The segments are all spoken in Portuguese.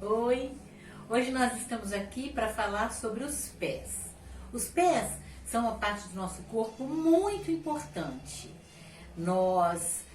Oi! Hoje nós estamos aqui para falar sobre os pés. Os pés são uma parte do nosso corpo muito importante.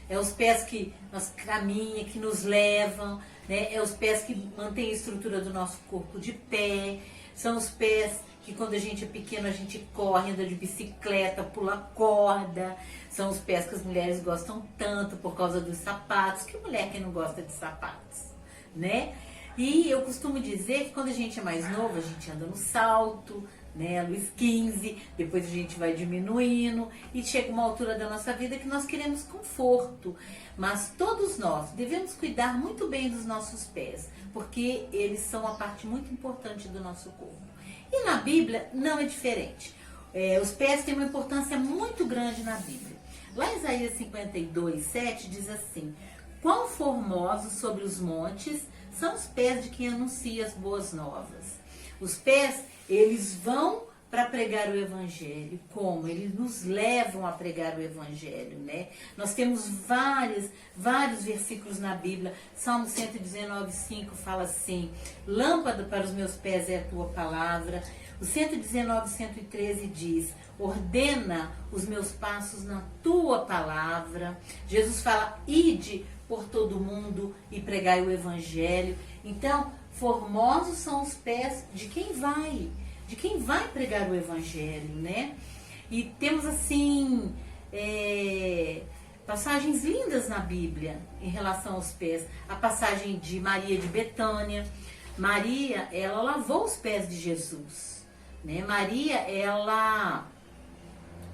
É os pés que nos caminham, que nos levam, né? É os pés que mantêm a estrutura do nosso corpo de pé. São os pés que quando a gente é pequeno a gente corre, anda de bicicleta, pula corda. São os pés que as mulheres gostam tanto por causa dos sapatos. Que mulher que não gosta de sapatos, né? E eu costumo dizer que quando a gente é mais novo, a gente anda no salto, né, no squeeze, depois a gente vai diminuindo e chega uma altura da nossa vida que nós queremos conforto. Mas todos nós devemos cuidar muito bem dos nossos pés, porque eles são uma parte muito importante do nosso corpo. E na Bíblia não é diferente. Os pés têm uma importância muito grande na Bíblia. Lá em Isaías 52:7 diz assim: quão formosos sobre os montes são os pés de quem anuncia as boas novas. Os pés, eles vão para pregar o Evangelho. Como? Eles nos levam a pregar o Evangelho, né? Nós temos vários versículos na Bíblia. Salmo 119:5 fala assim: lâmpada para os meus pés é a tua palavra. O 119:113 diz: ordena os meus passos na tua palavra. Jesus fala: ide por todo mundo e pregai o Evangelho. Então, formosos são os pés de quem vai pregar o Evangelho, né? E temos assim passagens lindas na Bíblia em relação aos pés. A passagem de Maria de Betânia. Maria, ela lavou os pés de Jesus, né? Maria,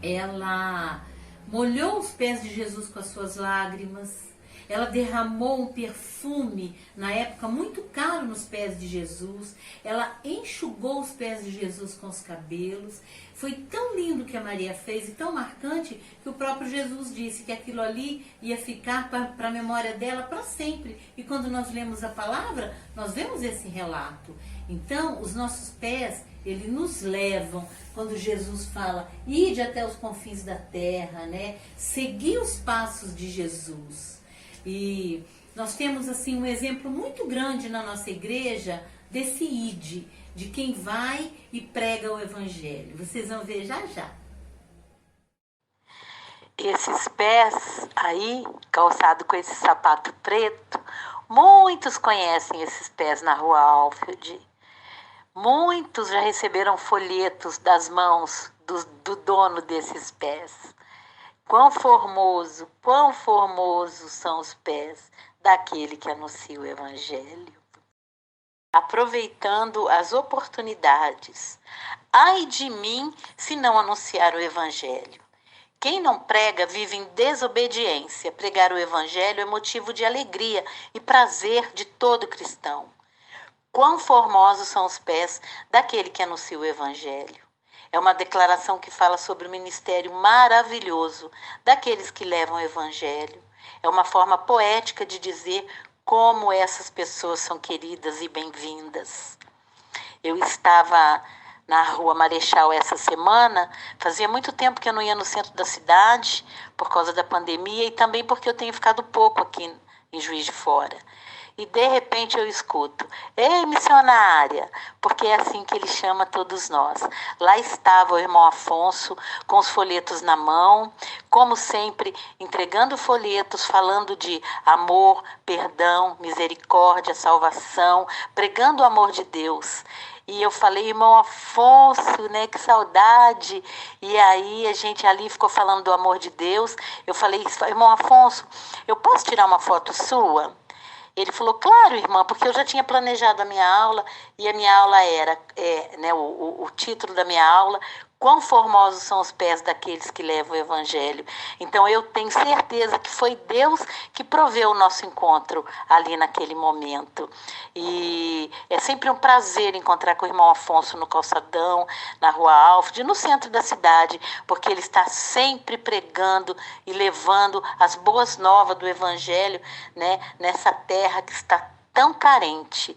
ela molhou os pés de Jesus com as suas lágrimas. Ela derramou um perfume, na época, muito caro nos pés de Jesus. Ela enxugou os pés de Jesus com os cabelos. Foi tão lindo que a Maria fez e tão marcante que o próprio Jesus disse que aquilo ali ia ficar para a memória dela para sempre. E quando nós lemos a palavra, nós vemos esse relato. Então, os nossos pés, eles nos levam, quando Jesus fala, ide até os confins da terra, né? Seguir os passos de Jesus. E nós temos assim um exemplo muito grande na nossa igreja desse ide, de quem vai e prega o Evangelho. Vocês vão ver já já. Esses pés aí, calçado com esse sapato preto, muitos conhecem esses pés na Rua Alfield. Muitos já receberam folhetos das mãos do dono desses pés. Quão formosos são os pés daquele que anuncia o Evangelho. Aproveitando as oportunidades. Ai de mim se não anunciar o Evangelho. Quem não prega vive em desobediência. Pregar o Evangelho é motivo de alegria e prazer de todo cristão. Quão formosos são os pés daquele que anuncia o Evangelho. É uma declaração que fala sobre o ministério maravilhoso daqueles que levam o Evangelho. É uma forma poética de dizer como essas pessoas são queridas e bem-vindas. Eu estava na Rua Marechal essa semana. Fazia muito tempo que eu não ia no centro da cidade por causa da pandemia e também porque eu tenho ficado pouco aqui em Juiz de Fora. E de repente eu escuto: ei, missionária, porque é assim que ele chama todos nós. Lá estava o irmão Afonso com os folhetos na mão, como sempre, entregando folhetos, falando de amor, perdão, misericórdia, salvação, pregando o amor de Deus. E eu falei: irmão Afonso, né, que saudade. E aí a gente ali ficou falando do amor de Deus. Eu falei: irmão Afonso, eu posso tirar uma foto sua? Ele falou: claro, irmã, porque eu já tinha planejado a minha aula, e a minha aula era, o título da minha aula: quão formosos são os pés daqueles que levam o Evangelho. Então eu tenho certeza que foi Deus que proveu o nosso encontro ali naquele momento. E é sempre um prazer encontrar com o irmão Afonso no calçadão, na Rua Alfield, no centro da cidade, porque ele está sempre pregando e levando as boas novas do Evangelho, né, nessa terra que está tão carente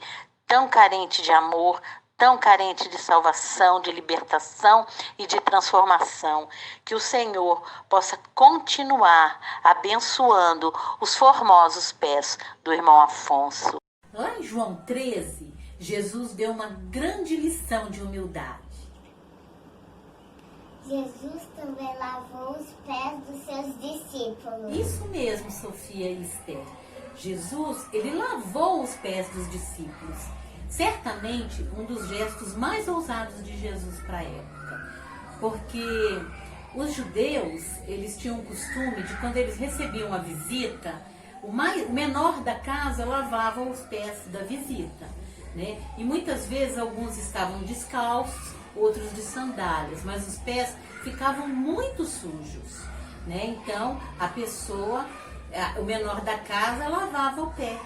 de amor, tão carente de salvação, de libertação e de transformação. Que o Senhor possa continuar abençoando os formosos pés do irmão Afonso. Lá em João 13, Jesus deu uma grande lição de humildade. Jesus também lavou os pés dos seus discípulos. Isso mesmo, Sofia e Esther. Jesus, ele lavou os pés dos discípulos. Certamente um dos gestos mais ousados de Jesus para a época. Porque os judeus, eles tinham o costume de, quando eles recebiam a visita, o menor da casa lavava os pés da visita, né? E muitas vezes alguns estavam descalços, outros de sandálias, mas os pés ficavam muito sujos, né? Então a pessoa, o menor da casa, lavava o pé,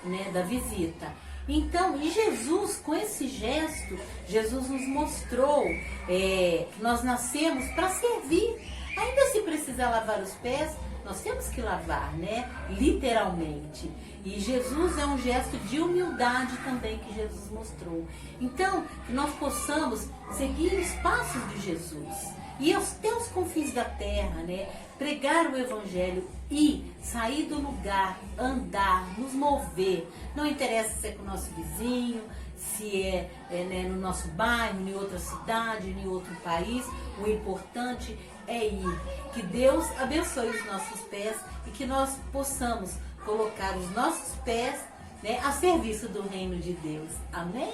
né, da visita. Então, e Jesus, com esse gesto, Jesus nos mostrou que nós nascemos para servir. Ainda se precisar lavar os pés, nós temos que lavar, né? Literalmente. E Jesus é um gesto de humildade também que Jesus mostrou. Então, que nós possamos seguir os passos de Jesus. E até os confins da terra, né? Pregar o Evangelho e sair do lugar, andar, nos mover. Não interessa se é com o nosso vizinho, se né, no nosso bairro, em outra cidade, em outro país. O importante é ir. Que Deus abençoe os nossos pés e que nós possamos colocar os nossos pés, né, a serviço do reino de Deus. Amém?